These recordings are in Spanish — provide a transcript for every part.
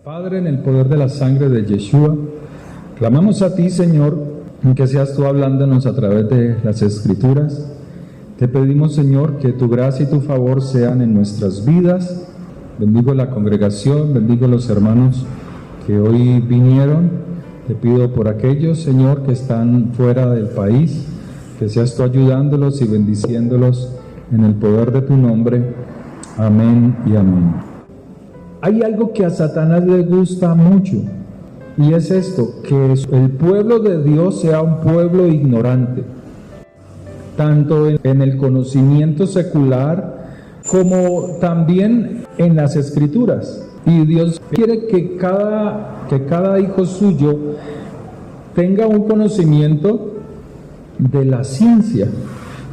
Padre, en el poder de la sangre de Yeshua, clamamos a ti, Señor, que seas tú hablándonos a través de las Escrituras. Te pedimos, Señor, que tu gracia y tu favor sean en nuestras vidas. Bendigo la congregación, bendigo los hermanos que hoy vinieron. Te pido por aquellos, Señor, que están fuera del país, que seas tú ayudándolos y bendiciéndolos en el poder de tu nombre. Amén y amén. Hay algo que a Satanás le gusta mucho, y es esto, que el pueblo de Dios sea un pueblo ignorante, tanto en el conocimiento secular como también en las Escrituras. Y Dios quiere que cada hijo suyo tenga un conocimiento de la ciencia,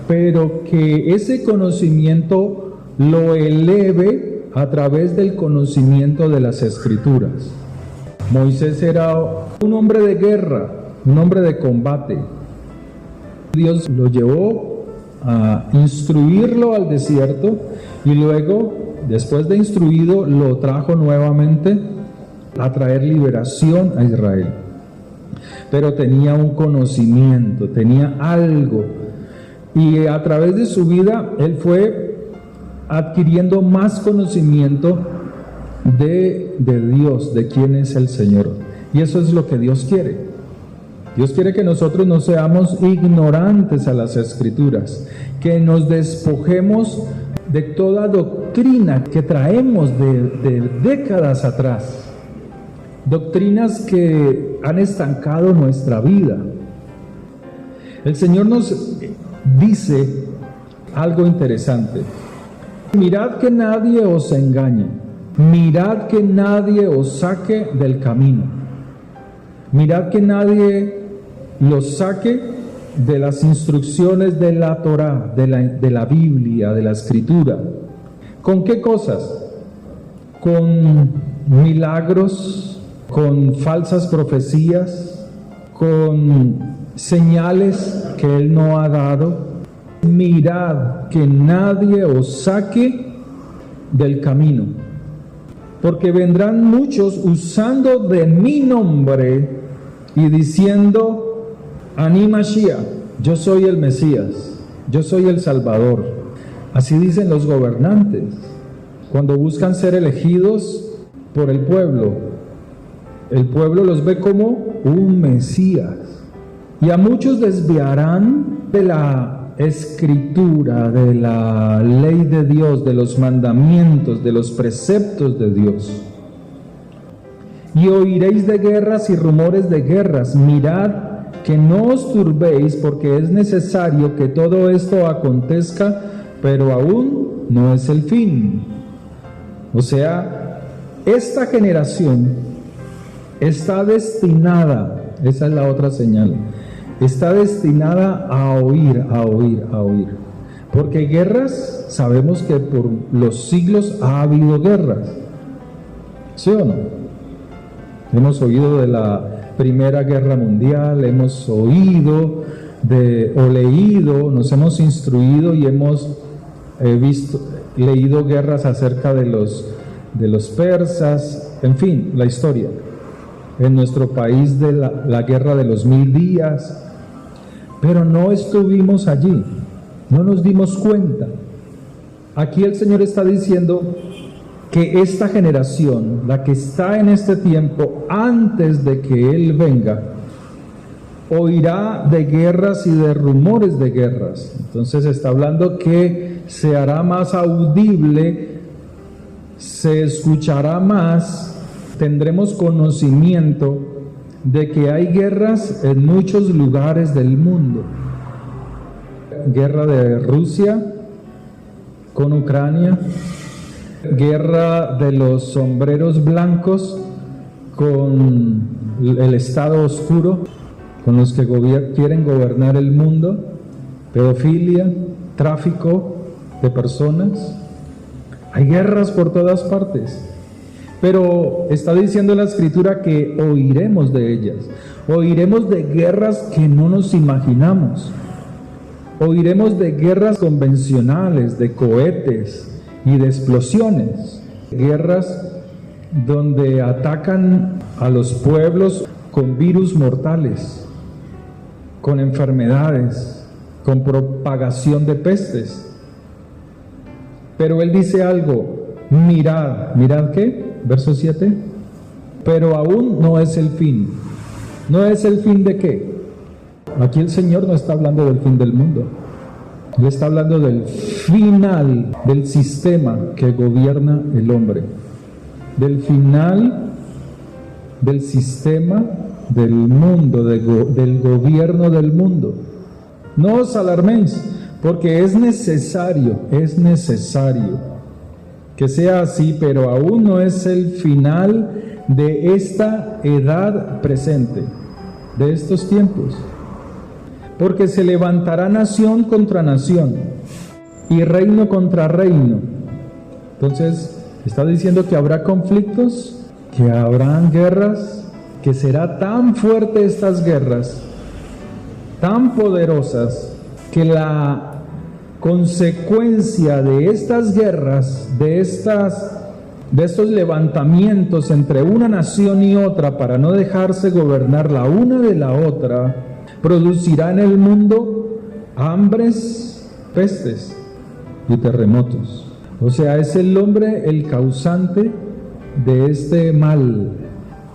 pero que ese conocimiento lo eleve a través del conocimiento de las Escrituras. Moisés era un hombre de guerra, un hombre de combate. Dios lo llevó a instruirlo al desierto y luego, después de instruido, lo trajo nuevamente a traer liberación a Israel. Pero tenía un conocimiento, tenía algo, y a través de su vida él fue adquiriendo más conocimiento de Dios, de quién es el Señor. Y eso es lo que Dios quiere. Dios quiere que nosotros no seamos ignorantes a las Escrituras, que nos despojemos de toda doctrina que traemos de décadas atrás, doctrinas que han estancado nuestra vida. El Señor nos dice algo interesante: mirad que nadie os engañe, mirad que nadie os saque del camino, mirad que nadie los saque de las instrucciones de la Torá, de la Biblia, de la Escritura. ¿Con qué cosas? Con milagros, con falsas profecías, con señales que Él no ha dado. Mirad que nadie os saque del camino, porque vendrán muchos usando de mi nombre y diciendo: Ani Mashiach, yo soy el Mesías, yo soy el Salvador. Así dicen los gobernantes cuando buscan ser elegidos por el pueblo. El pueblo los ve como un Mesías, y a muchos desviarán de la Escritura, de la ley de Dios, de los mandamientos, de los preceptos de Dios. Y oiréis de guerras y rumores de guerras. Mirad que no os turbéis, porque es necesario que todo esto acontezca, pero aún no es el fin. O sea, esta generación está destinada, esa es la otra señal, está destinada a oír. Porque guerras, sabemos que por los siglos ha habido guerras. ¿Sí o no? Hemos oído de la Primera Guerra Mundial, hemos oído o leído, nos hemos instruido y hemos leído guerras acerca de los persas, en fin, la historia. En nuestro país de la guerra de los 1000 días, pero no estuvimos allí, no nos dimos cuenta. Aquí el Señor está diciendo que esta generación, la que está en este tiempo, antes de que Él venga, oirá de guerras y de rumores de guerras. Entonces está hablando que se hará más audible, se escuchará más, tendremos conocimiento de que hay guerras en muchos lugares del mundo. Guerra de Rusia con Ucrania, guerra de los sombreros blancos con el Estado oscuro, con los que quieren gobernar el mundo, pedofilia, tráfico de personas. Hay guerras por todas partes. Pero está diciendo la Escritura que oiremos de ellas, oiremos de guerras que no nos imaginamos, oiremos de guerras convencionales, de cohetes y de explosiones, guerras donde atacan a los pueblos con virus mortales, con enfermedades, con propagación de pestes. Pero él dice algo, mirad, ¿mirad qué? Verso 7. Pero aún no es el fin. ¿No es el fin de qué? Aquí el Señor no está hablando del fin del mundo. Él está hablando del final del sistema que gobierna el hombre. Del final del sistema del mundo, del gobierno del mundo. No os alarméis, porque es necesario que sea así, pero aún no es el final de esta edad presente, de estos tiempos. Porque se levantará nación contra nación y reino contra reino. Entonces, está diciendo que habrá conflictos, que habrán guerras, que será tan fuerte estas guerras, tan poderosas, que la consecuencia de estas guerras, de estos levantamientos entre una nación y otra para no dejarse gobernar la una de la otra, producirá en el mundo hambres, pestes y terremotos. O sea, es el hombre el causante de este mal,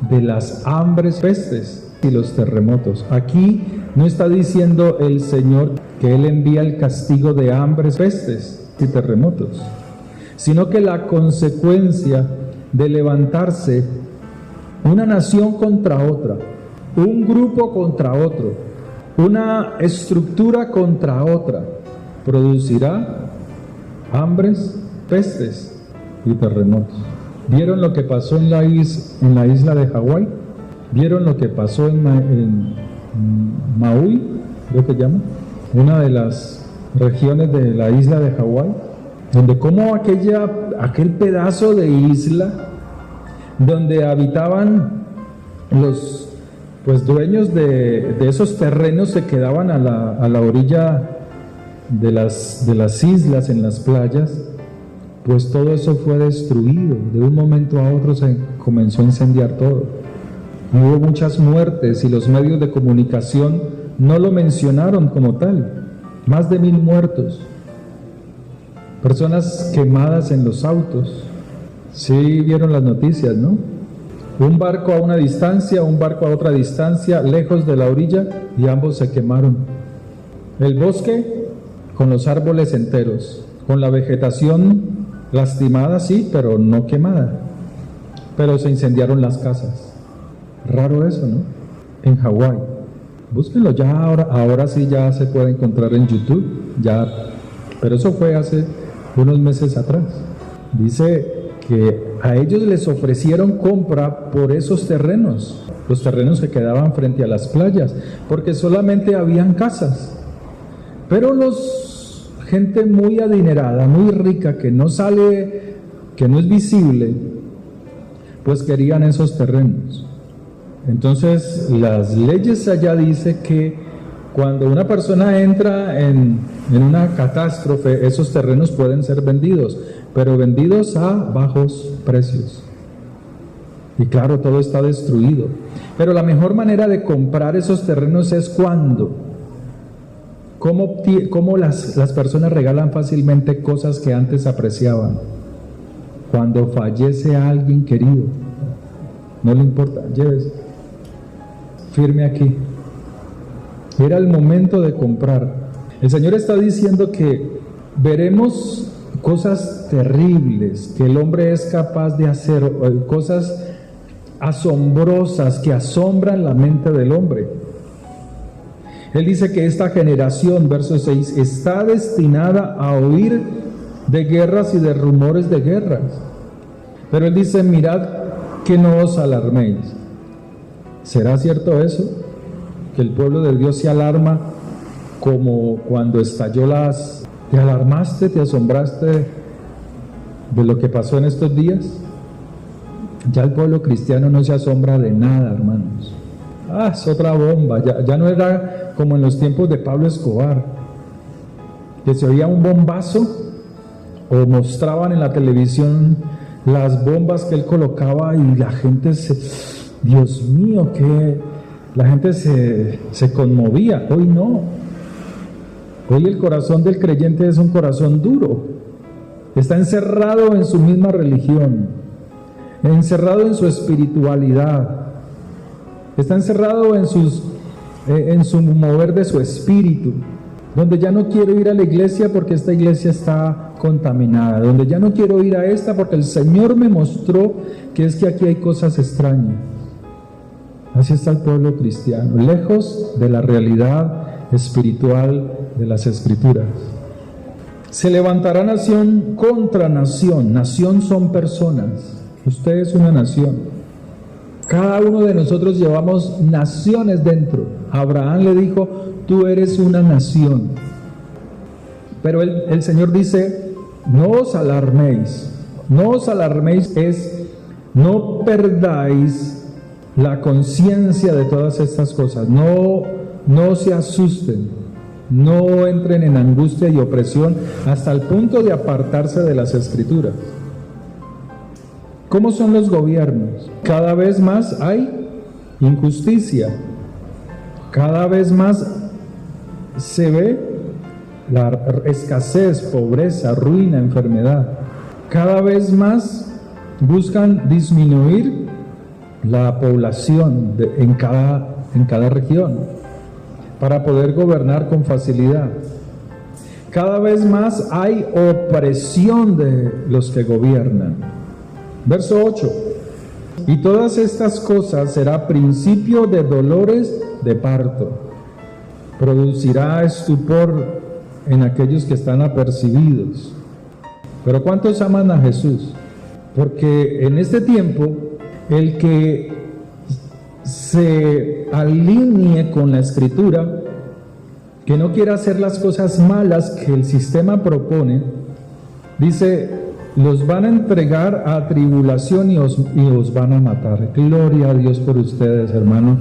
de las hambres, pestes y los terremotos. Aquí no está diciendo el Señor que Él envía el castigo de hambres, pestes y terremotos, sino que la consecuencia de levantarse una nación contra otra, un grupo contra otro, una estructura contra otra, producirá hambres, pestes y terremotos. ¿Vieron lo que pasó en la isla de Hawái? ¿Vieron lo que pasó en Maui, creo que llama? Una de las regiones de la isla de Hawái, donde como aquel pedazo de isla donde habitaban los dueños de esos terrenos se quedaban a la orilla de las islas, en las playas, pues todo eso fue destruido. De un momento a otro se comenzó a incendiar todo. Hubo muchas muertes y los medios de comunicación no lo mencionaron como tal. Más de 1000 muertos. Personas quemadas en los autos. Sí vieron las noticias, ¿no? Un barco a una distancia, un barco a otra distancia, lejos de la orilla, y ambos se quemaron. El bosque con los árboles enteros, con la vegetación lastimada, sí, pero no quemada. Pero se incendiaron las casas. Raro eso, ¿no? En Hawái. Búsquenlo ya ahora sí ya se puede encontrar en YouTube, ya, pero eso fue hace unos meses atrás. Dice que a ellos les ofrecieron compra por esos terrenos, los terrenos que quedaban frente a las playas, porque solamente habían casas. Pero gente muy adinerada, muy rica, que no es visible, pues querían esos terrenos. Entonces, las leyes allá dicen que cuando una persona entra en una catástrofe, esos terrenos pueden ser vendidos, pero vendidos a bajos precios. Y claro, todo está destruido. Pero la mejor manera de comprar esos terrenos es cuando. ¿Cómo las personas regalan fácilmente cosas que antes apreciaban? Cuando fallece alguien querido. No le importa, llévese. Firme aquí. Era el momento de comprar. El Señor está diciendo que veremos cosas terribles que el hombre es capaz de hacer, cosas asombrosas que asombran la mente del hombre. Él dice que esta generación, verso 6, está destinada a oír de guerras y de rumores de guerras. Pero Él dice, mirad que no os alarméis. ¿Será cierto eso? Que el pueblo de Dios se alarma como cuando estalló ¿Te alarmaste, te asombraste de lo que pasó en estos días? Ya el pueblo cristiano no se asombra de nada, hermanos. Es otra bomba. Ya no era como en los tiempos de Pablo Escobar, que se oía un bombazo o mostraban en la televisión las bombas que él colocaba y la gente Dios mío, que la gente se conmovía. Hoy no. Hoy el corazón del creyente es un corazón duro. Está encerrado en su misma religión, encerrado en su espiritualidad, está encerrado en su mover de su espíritu, donde ya no quiero ir a la iglesia porque esta iglesia está contaminada, donde ya no quiero ir a esta porque el Señor me mostró que es que aquí hay cosas extrañas. Así está el pueblo cristiano, lejos de la realidad espiritual de las Escrituras. Se levantará nación contra nación. Nación son personas. Usted es una nación. Cada uno de nosotros llevamos naciones dentro. Abraham le dijo, tú eres una nación. Pero el Señor dice, no os alarméis. No os alarméis es, no perdáis la conciencia de todas estas cosas. No se asusten. No entren en angustia y opresión hasta el punto de apartarse de las Escrituras. ¿Cómo son los gobiernos? Cada vez más hay injusticia. Cada vez más se ve la escasez, pobreza, ruina, enfermedad. Cada vez más buscan disminuir la población en cada región para poder gobernar con facilidad. Cada vez más hay opresión de los que gobiernan. Verso 8. Y todas estas cosas será principio de dolores de parto. Producirá estupor en aquellos que están apercibidos. Pero ¿cuántos aman a Jesús? Porque en este tiempo, el que se alinee con la Escritura, que no quiera hacer las cosas malas que el sistema propone, dice, los van a entregar a tribulación y os van a matar. Gloria a Dios por ustedes, hermano.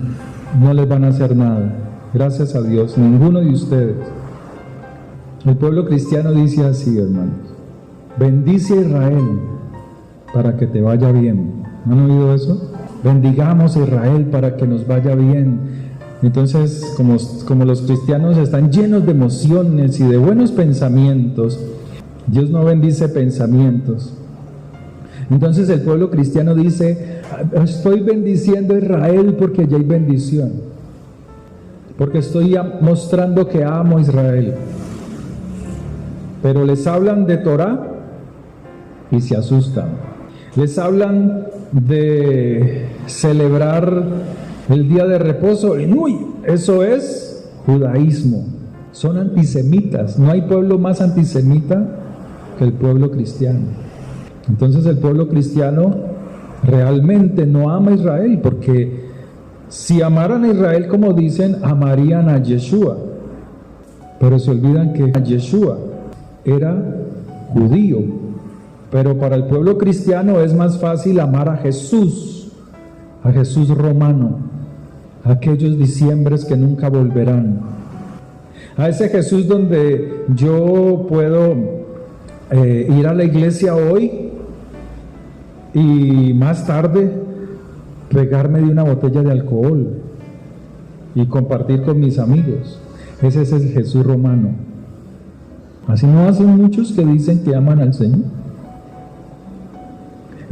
No les van a hacer nada. Gracias a Dios, ninguno de ustedes. El pueblo cristiano dice así, hermanos: bendice a Israel para que te vaya bien. ¿Han oído eso? Bendigamos a Israel para que nos vaya bien. Entonces, como los cristianos están llenos de emociones y de buenos pensamientos, Dios no bendice pensamientos. Entonces el pueblo cristiano dice, estoy bendiciendo a Israel porque ya hay bendición, porque estoy mostrando que amo a Israel. Pero les hablan de Torah y se asustan. Les hablan de celebrar el día de reposo y uy, eso es judaísmo. Son antisemitas. No hay pueblo más antisemita que el pueblo cristiano. Entonces el pueblo cristiano realmente no ama a Israel, porque si amaran a Israel como dicen, amarían a Yeshua, pero se olvidan que Yeshua era judío. Pero para el pueblo cristiano es más fácil amar a Jesús romano, a aquellos diciembres que nunca volverán, a ese Jesús donde yo puedo ir a la iglesia hoy y más tarde pegarme de una botella de alcohol y compartir con mis amigos. Ese es el Jesús romano. Así no hacen muchos que dicen que aman al Señor.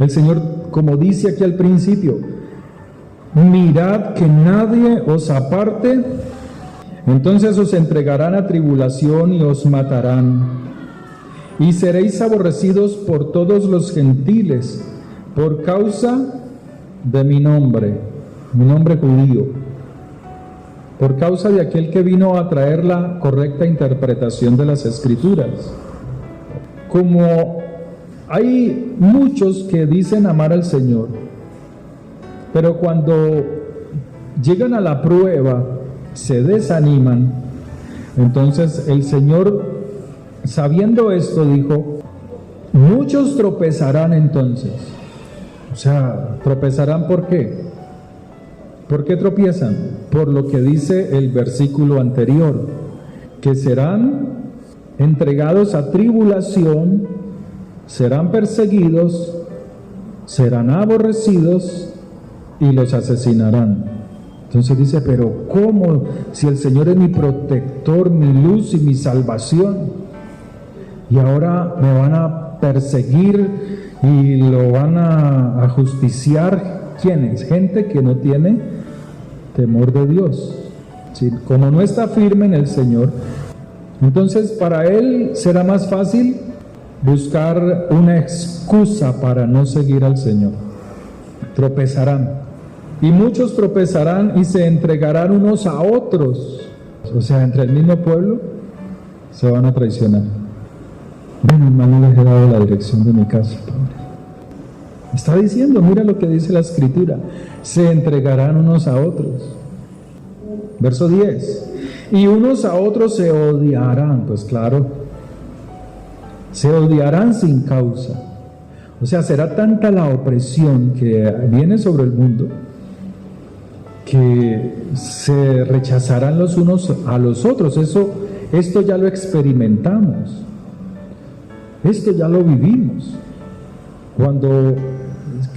El Señor, como dice aquí al principio, mirad que nadie os aparte, entonces os entregarán a tribulación y os matarán, y seréis aborrecidos por todos los gentiles, por causa de mi nombre judío, por causa de aquel que vino a traer la correcta interpretación de las Escrituras. Como hay muchos que dicen amar al Señor, pero cuando llegan a la prueba se desaniman, entonces el Señor, sabiendo esto, dijo, muchos tropezarán entonces. O sea, tropezarán ¿por qué? ¿Por qué tropiezan? Por lo que dice el versículo anterior, que serán entregados a tribulación, serán perseguidos serán aborrecidos y los asesinarán. Entonces dice, pero ¿cómo? Si el Señor es mi protector, mi luz y mi salvación, y ahora me van a perseguir y lo van a justiciar. ¿Quiénes? Gente que no tiene temor de Dios. ¿Sí? Como no está firme en el Señor, entonces para él será más fácil buscar una excusa para no seguir al Señor. Tropezarán. Y muchos tropezarán y se entregarán unos a otros. O sea, entre el mismo pueblo se van a traicionar. Bueno, hermano, les he dado la dirección de mi casa. Está diciendo, mira lo que dice la Escritura. Se entregarán unos a otros. Verso 10. Y unos a otros se odiarán. Pues claro, se odiarán sin causa. O sea, será tanta la opresión que viene sobre el mundo que se rechazarán los unos a los otros. Esto ya lo experimentamos. Esto ya lo vivimos. Cuando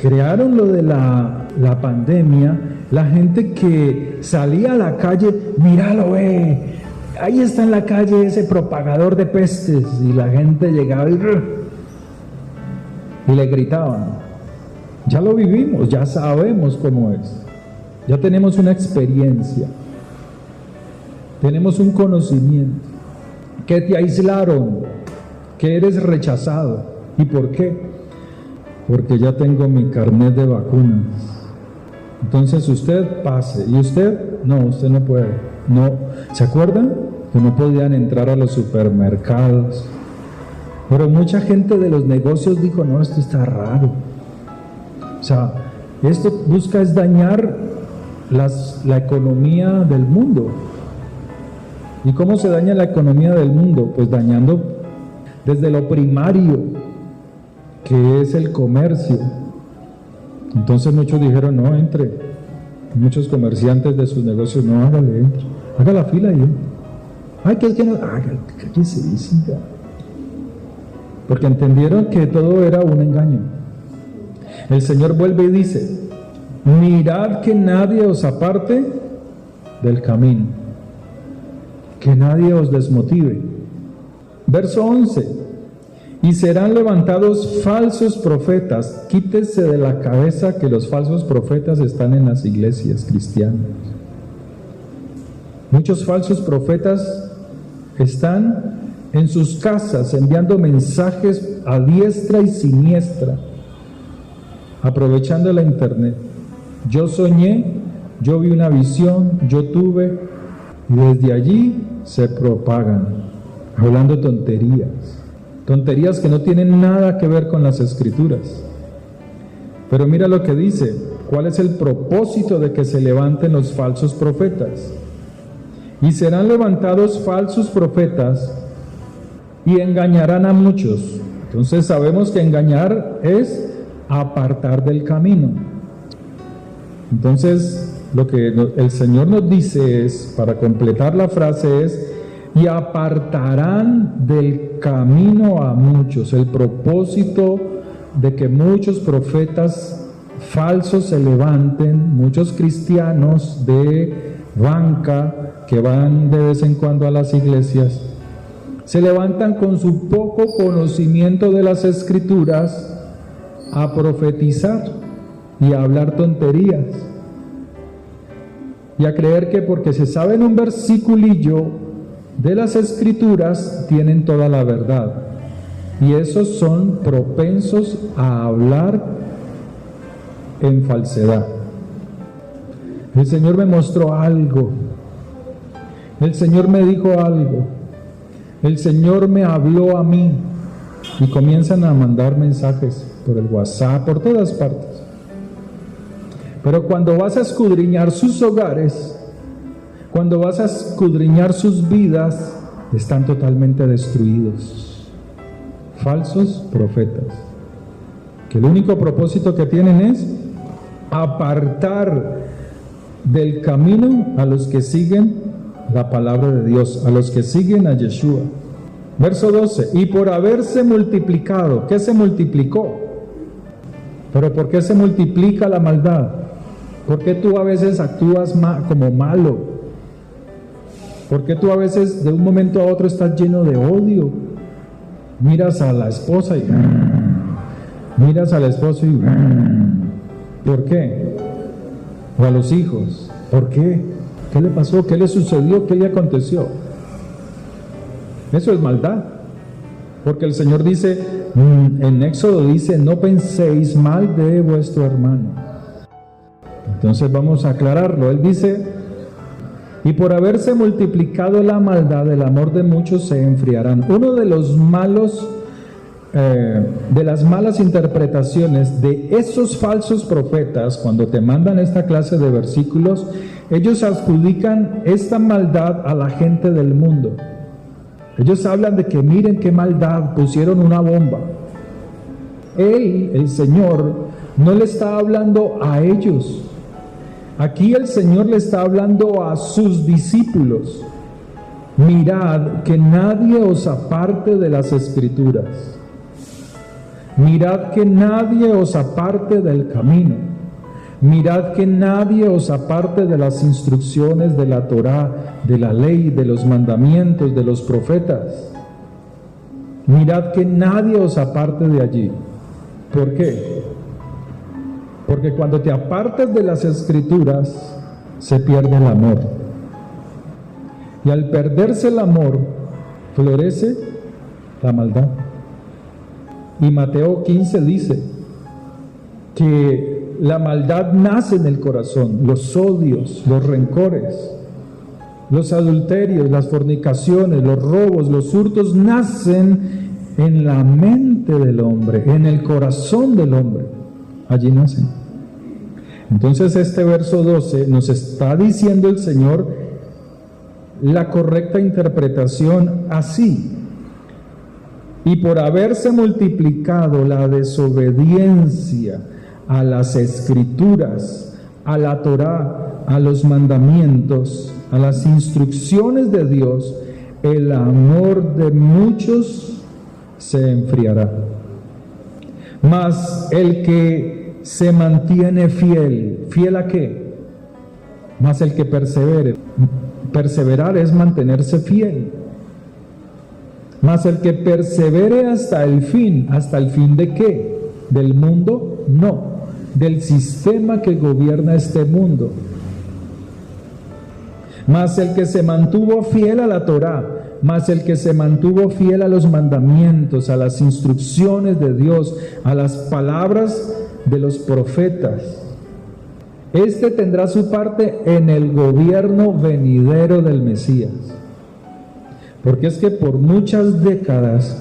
crearon lo de la pandemia, la gente que salía a la calle, míralo, ahí está en la calle ese propagador de pestes, y la gente llegaba y le gritaban. Ya lo vivimos, ya sabemos cómo es. Ya tenemos una experiencia, tenemos un conocimiento, que te aislaron, que eres rechazado. ¿Y por qué? Porque ya tengo mi carnet de vacunas. Entonces usted pase, y usted no puede. No, ¿se acuerdan? Que no podían entrar a los supermercados. Pero mucha gente de los negocios dijo, no, esto está raro. O sea, esto busca es dañar la economía del mundo. ¿Y cómo se daña la economía del mundo? Pues dañando desde lo primario, que es el comercio. Entonces muchos dijeron, no, entre. Muchos comerciantes de sus negocios, no, hágale, entre. Haga la fila ahí. Ay, que es que no, hágale, cállese, siga. Porque entendieron que todo era un engaño. El Señor vuelve y dice, mirad que nadie os aparte del camino, que nadie os desmotive. Verso 11, y serán levantados falsos profetas. Quítese de la cabeza que los falsos profetas están en las iglesias cristianas. Muchos falsos profetas están en sus casas enviando mensajes a diestra y siniestra, aprovechando la internet. Yo soñé, yo vi una visión, yo tuve, y desde allí se propagan, hablando tonterías que no tienen nada que ver con las Escrituras. Pero mira lo que dice, ¿cuál es el propósito de que se levanten los falsos profetas? Y serán levantados falsos profetas y engañarán a muchos. Entonces sabemos que engañar es apartar del camino. Entonces lo que el Señor nos dice es, para completar la frase es, y apartarán del camino a muchos. El propósito de que muchos profetas falsos se levanten, muchos cristianos de banca que van de vez en cuando a las iglesias, se levantan con su poco conocimiento de las Escrituras a profetizar y a hablar tonterías y a creer que porque se saben un versiculillo de las Escrituras tienen toda la verdad, y esos son propensos a hablar en falsedad. El Señor me mostró algo, el Señor me dijo algo, el Señor me habló a mí, y comienzan a mandar mensajes por el WhatsApp, por todas partes. Pero cuando vas a escudriñar sus hogares, cuando vas a escudriñar sus vidas, están totalmente destruidos. Falsos profetas, que el único propósito que tienen es apartar del camino a los que siguen la palabra de Dios, a los que siguen a Yeshua. Verso 12, y por haberse multiplicado, ¿qué se multiplicó? Pero ¿por qué se multiplica la maldad? ¿Por qué tú a veces actúas como malo? ¿Por qué tú a veces de un momento a otro estás lleno de odio? Miras a la esposa y... miras al esposo y... ¿por qué? O a los hijos. ¿Por qué? ¿Qué le pasó? ¿Qué le sucedió? ¿Qué le aconteció? Eso es maldad. Porque el Señor dice, en Éxodo dice, no penséis mal de vuestro hermano. Entonces vamos a aclararlo. Él dice, y por haberse multiplicado la maldad, el amor de muchos se enfriarán. Uno de los malos, de las malas interpretaciones de esos falsos profetas, cuando te mandan esta clase de versículos, ellos adjudican esta maldad a la gente del mundo. Ellos hablan de que miren qué maldad, pusieron una bomba. Él, el Señor, no le está hablando a ellos. Aquí el Señor le está hablando a sus discípulos. Mirad que nadie os aparte de las Escrituras. Mirad que nadie os aparte del camino. Mirad que nadie os aparte de las instrucciones de la Torá, de la ley, de los mandamientos, de los profetas. Mirad que nadie os aparte de allí. ¿Por qué? Porque cuando te apartas de las Escrituras, se pierde el amor. Y al perderse el amor, florece la maldad. Y Mateo 15 dice que la maldad nace en el corazón, los odios, los rencores, los adulterios, las fornicaciones, los robos, los hurtos nacen en la mente del hombre, en el corazón del hombre. Allí nacen. Entonces este verso 12 nos está diciendo el Señor la correcta interpretación así. Y por haberse multiplicado la desobediencia a las Escrituras, a la Torá, a los mandamientos, a las instrucciones de Dios, el amor de muchos se enfriará. Mas el que se mantiene fiel, ¿fiel a qué? Mas el que persevere. Perseverar es mantenerse fiel. Mas el que persevere hasta el fin ¿de qué? ¿Del mundo? No, del sistema que gobierna este mundo. Mas el que se mantuvo fiel a la Torá, mas el que se mantuvo fiel a los mandamientos, a las instrucciones de Dios, a las palabras de los profetas, este tendrá su parte en el gobierno venidero del Mesías. Porque es que por muchas décadas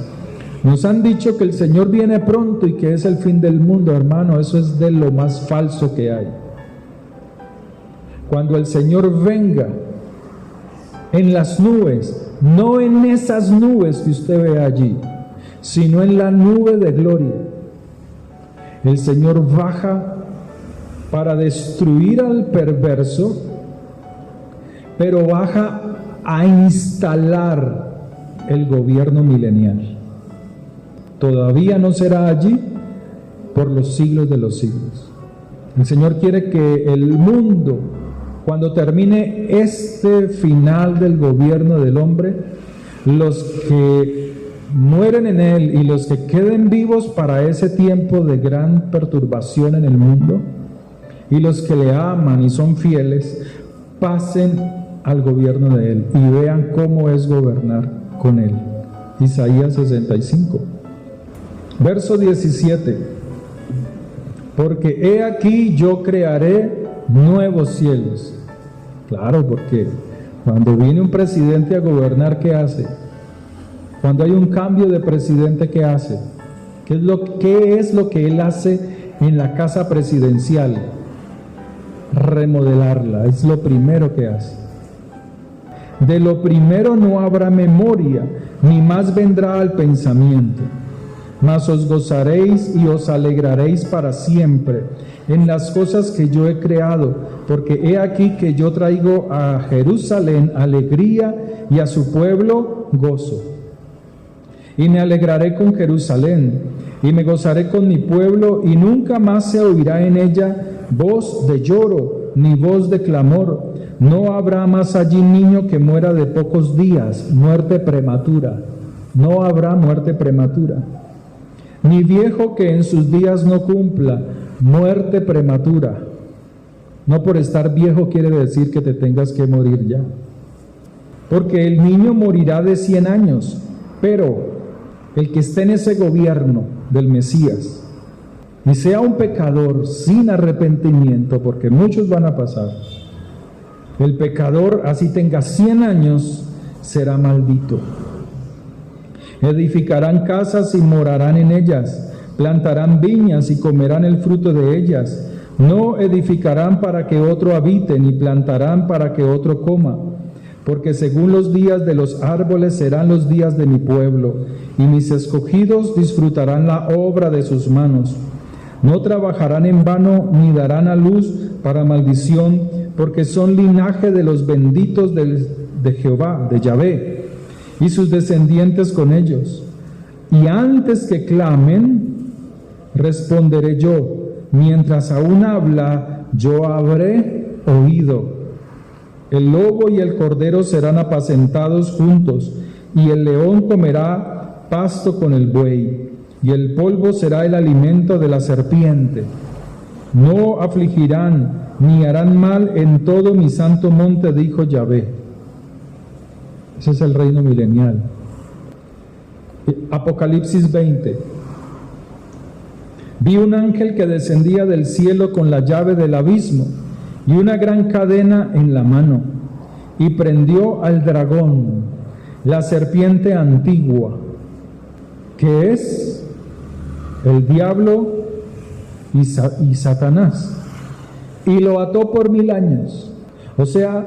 nos han dicho que el Señor viene pronto y que es el fin del mundo, hermano. Eso es de lo más falso que hay. Cuando el Señor venga en las nubes, no en esas nubes que usted ve allí, sino en la nube de gloria, el Señor baja para destruir al perverso, pero baja a instalar el gobierno milenial. Todavía no será allí por los siglos de los siglos. El Señor quiere que el mundo, cuando termine este final del gobierno del hombre, los que mueren en él y los que queden vivos para ese tiempo de gran perturbación en el mundo, y los que le aman y son fieles, pasen al gobierno de él y vean cómo es gobernar con él. Isaías 65. Verso 17. Porque he aquí yo crearé nuevos cielos. Claro, porque cuando viene un presidente a gobernar, ¿qué hace? Cuando hay un cambio de presidente, ¿qué hace? ¿Qué es lo que él hace en la casa presidencial? Remodelarla, es lo primero que hace. De lo primero no habrá memoria, ni más vendrá al pensamiento. Mas os gozaréis y os alegraréis para siempre en las cosas que yo he creado, porque he aquí que yo traigo a Jerusalén alegría y a su pueblo gozo. Y me alegraré con Jerusalén, y me gozaré con mi pueblo, y nunca más se oirá en ella voz de lloro, ni voz de clamor. No habrá más allí niño que muera de pocos días, muerte prematura. No habrá muerte prematura. Ni viejo que en sus días no cumpla, muerte prematura. No por estar viejo quiere decir que te tengas que morir ya. Porque el niño morirá de 100 años, pero el que esté en ese gobierno del Mesías y sea un pecador sin arrepentimiento, porque muchos van a pasar, el pecador, así tenga 100 años, será maldito. Edificarán casas y morarán en ellas, plantarán viñas y comerán el fruto de ellas. No edificarán para que otro habite, ni plantarán para que otro coma, porque según los días de los árboles serán los días de mi pueblo, y mis escogidos disfrutarán la obra de sus manos. No trabajarán en vano, ni darán a luz para maldición, porque son linaje de los benditos de Jehová, de Yahvé, y sus descendientes con ellos. Y antes que clamen, responderé yo. Mientras aún habla, yo habré oído. El lobo y el cordero serán apacentados juntos, y el león comerá pasto con el buey, y el polvo será el alimento de la serpiente. No afligirán ni harán mal en todo mi santo monte, dijo Yahvé. Ese es el reino milenial. Apocalipsis 20. Vi un ángel que descendía del cielo con la llave del abismo y una gran cadena en la mano, y prendió al dragón, la serpiente antigua, que es el diablo y Satanás, y lo ató por 1000 años. O sea,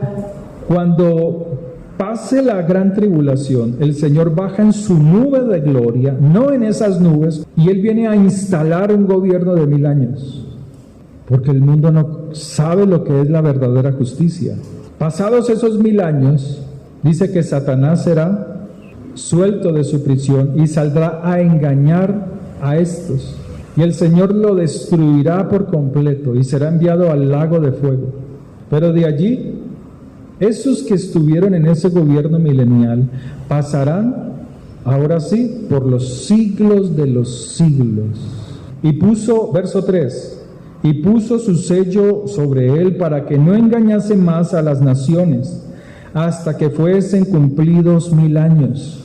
cuando pase la gran tribulación, el Señor baja en su nube de gloria, no en esas nubes, y Él viene a instalar un gobierno de 1000 años, porque el mundo no sabe lo que es la verdadera justicia. Pasados esos 1000 años, dice que Satanás será suelto de su prisión y saldrá a engañar a estos, y el Señor lo destruirá por completo y será enviado al lago de fuego. Pero de allí, esos que estuvieron en ese gobierno milenial pasarán, ahora sí, por los siglos de los siglos. Y puso, verso 3, y puso su sello sobre él para que no engañase más a las naciones, hasta que fuesen cumplidos 1000 años.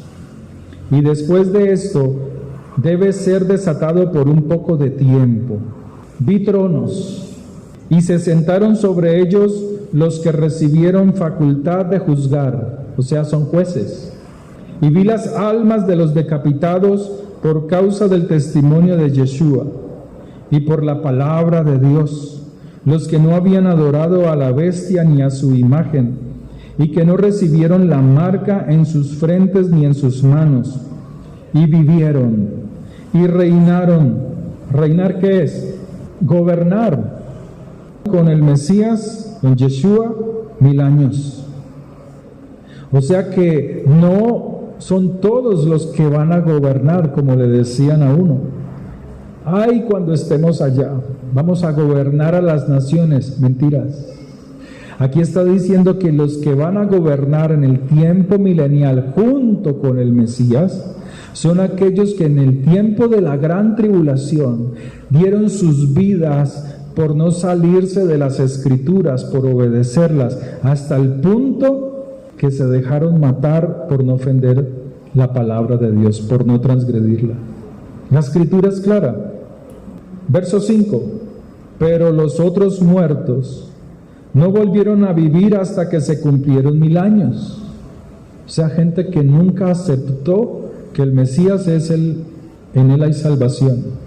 Y después de esto, debe ser desatado por un poco de tiempo. Vi tronos, y se sentaron sobre ellos los que recibieron facultad de juzgar, o sea, son jueces. Y vi las almas de los decapitados por causa del testimonio de Yeshua y por la palabra de Dios, los que no habían adorado a la bestia ni a su imagen, y que no recibieron la marca en sus frentes ni en sus manos, y vivieron y reinaron. ¿Reinar qué es? Gobernar con el Mesías, con Yeshua, 1000 años. O sea que no son todos los que van a gobernar, como le decían a uno. Ay, cuando estemos allá, vamos a gobernar a las naciones. Mentiras. Aquí está diciendo que los que van a gobernar en el tiempo milenial junto con el Mesías son aquellos que en el tiempo de la gran tribulación dieron sus vidas por no salirse de las Escrituras, por obedecerlas, hasta el punto que se dejaron matar por no ofender la palabra de Dios, por no transgredirla. La Escritura es clara. Verso 5. Pero los otros muertos no volvieron a vivir hasta que se cumplieron 1000 años. O sea, gente que nunca aceptó que el Mesías es en él hay salvación.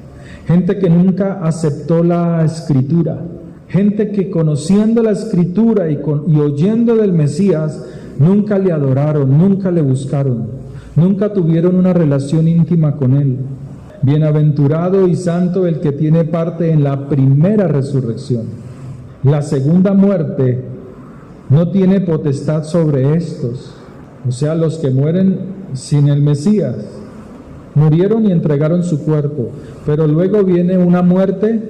Gente que nunca aceptó la Escritura. Gente que conociendo la Escritura y oyendo del Mesías, nunca le adoraron, nunca le buscaron, nunca tuvieron una relación íntima con Él. Bienaventurado y santo el que tiene parte en la primera resurrección. La segunda muerte no tiene potestad sobre estos, o sea, los que mueren sin el Mesías. Murieron y entregaron su cuerpo, pero luego viene una muerte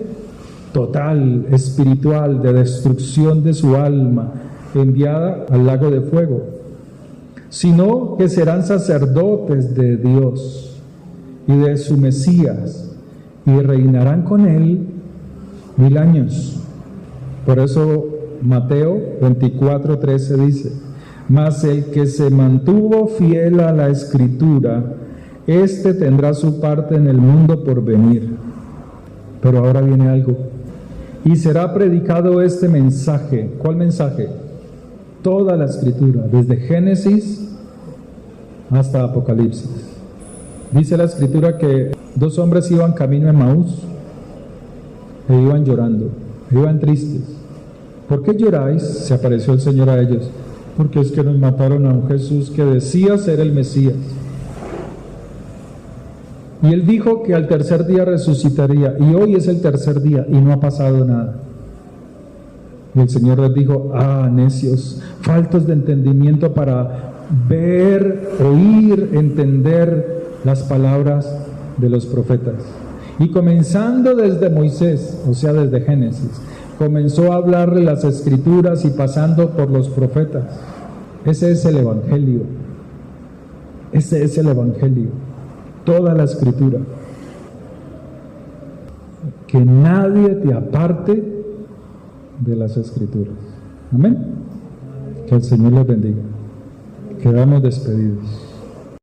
total, espiritual, de destrucción de su alma, enviada al lago de fuego, sino que serán sacerdotes de Dios y de su Mesías, y reinarán con él 1000 años. Por eso Mateo 24:13 dice: mas el que se mantuvo fiel a la Escritura, éste tendrá su parte en el mundo por venir. Pero ahora viene algo. Y será predicado este mensaje. ¿Cuál mensaje? Toda la Escritura, desde Génesis hasta Apocalipsis. Dice la Escritura que 2 hombres iban camino a Emaús e iban llorando, iban tristes. ¿Por qué lloráis? Se apareció el Señor a ellos. Porque es que nos mataron a un Jesús que decía ser el Mesías. Y él dijo que al tercer día resucitaría, y hoy es el tercer día y no ha pasado nada. Y el Señor les dijo: ah, necios, faltos de entendimiento para ver, oír, entender las palabras de los profetas. Y comenzando desde Moisés, o sea desde Génesis, comenzó a hablarle las Escrituras y pasando por los profetas. Ese es el Evangelio. Ese es el Evangelio. Toda la Escritura. Que nadie te aparte de las Escrituras. Amén. Que el Señor les bendiga. Quedamos despedidos.